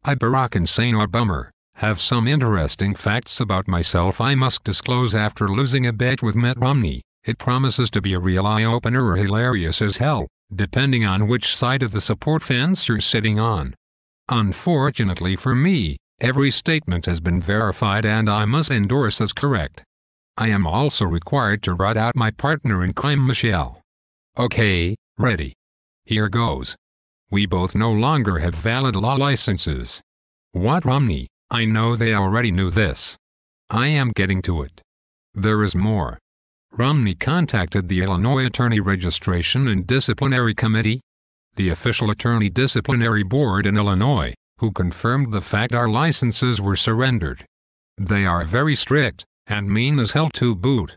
I Barack Insane or Bummer, have some interesting facts about myself I must disclose after losing a bet with Mitt Romney. It promises to be a real eye-opener or hilarious as hell, depending on which side of the support fence you're sitting on. Unfortunately for me, every statement has been verified and I must endorse as correct. I am also required to write out my partner in crime, Michelle. Okay, ready. Here goes. We both no longer have valid law licenses. What, Romney? I know they already knew this. I am getting to it. There is more. Romney contacted the Illinois Attorney Registration and Disciplinary Committee, the official attorney disciplinary board in Illinois, who confirmed the fact our licenses were surrendered. They are very strict, and mean as hell to boot.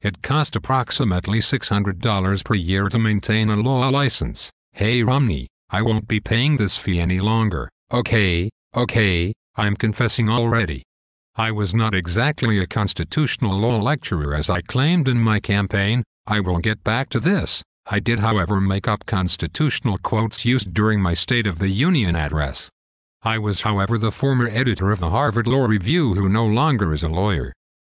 It cost approximately $600 per year to maintain a law license. Hey Romney, I won't be paying this fee any longer. Okay, I'm confessing already. I was not exactly a constitutional law lecturer as I claimed in my campaign. I will get back to this. I did however make up constitutional quotes used during my State of the Union address. I was however the former editor of the Harvard Law Review who no longer is a lawyer.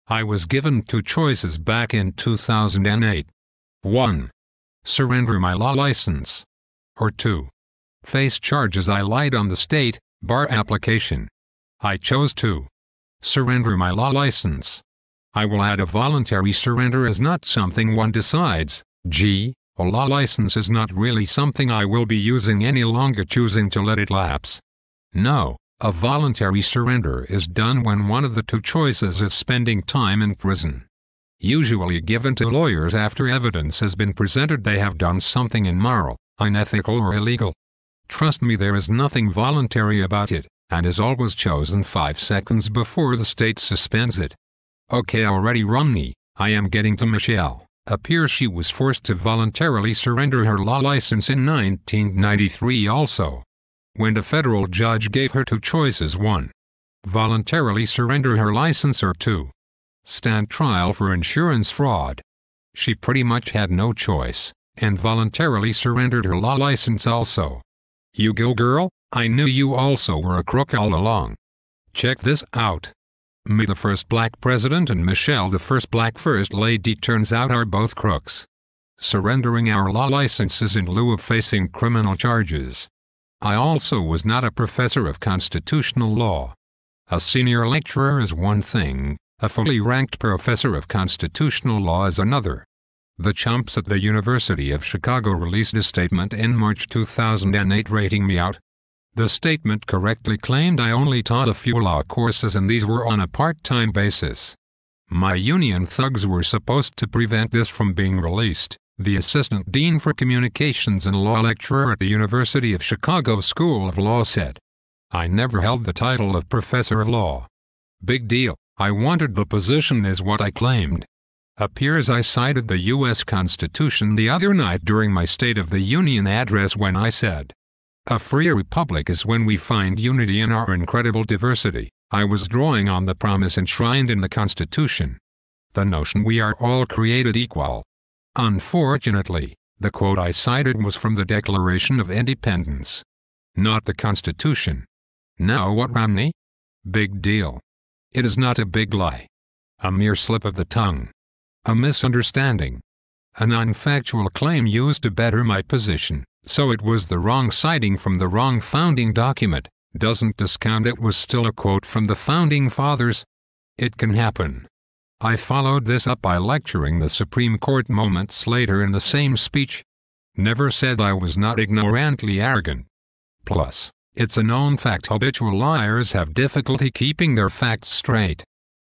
I was given two choices back in 2008. 1. Surrender my law license. Or 2. Face charges I lied on the state bar application. I chose to surrender my law license. I will add a voluntary surrender is not something one decides. A law license is not really something I will be using any longer, choosing to let it lapse. No, a voluntary surrender is done when one of the two choices is spending time in prison. Usually given to lawyers after evidence has been presented they have done something immoral, unethical or illegal. Trust me, there is nothing voluntary about it, and is always chosen 5 seconds before the state suspends it. Okay, already Romney, I am getting to Michelle. Appears she was forced to voluntarily surrender her law license in 1993 also, when the federal judge gave her two choices: 1. Voluntarily surrender her license, or 2. Stand trial for insurance fraud. She pretty much had no choice, and voluntarily surrendered her law license also. You go girl, I knew you also were a crook all along. Check this out. Me, the first black president, and Michelle, the first black first lady, turns out are both crooks. Surrendering our law licenses in lieu of facing criminal charges. I also was not a professor of constitutional law. A senior lecturer is one thing, a fully ranked professor of constitutional law is another. The chumps at the University of Chicago released a statement in March 2008 rating me out. The statement correctly claimed I only taught a few law courses and these were on a part-time basis. My union thugs were supposed to prevent this from being released, the assistant dean for communications and law lecturer at the University of Chicago School of Law said. I never held the title of professor of law. Big deal, I wanted the position is what I claimed. Appears I cited the U.S. Constitution the other night during my State of the Union address when I said, a free republic is when we find unity in our incredible diversity. I was drawing on the promise enshrined in the Constitution. The notion we are all created equal. Unfortunately, the quote I cited was from the Declaration of Independence, not the Constitution. Now what, Romney? Big deal. It is not a big lie. A mere slip of the tongue. A misunderstanding. A non-factual claim used to better my position, so it was the wrong citing from the wrong founding document. Doesn't discount it was still a quote from the founding fathers. It can happen. I followed this up by lecturing the Supreme Court moments later in the same speech. Never said I was not ignorantly arrogant. Plus, it's a known fact habitual liars have difficulty keeping their facts straight.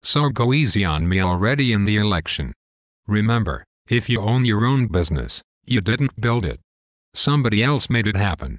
So go easy on me already in the election. Remember, if you own your own business, you didn't build it. Somebody else made it happen.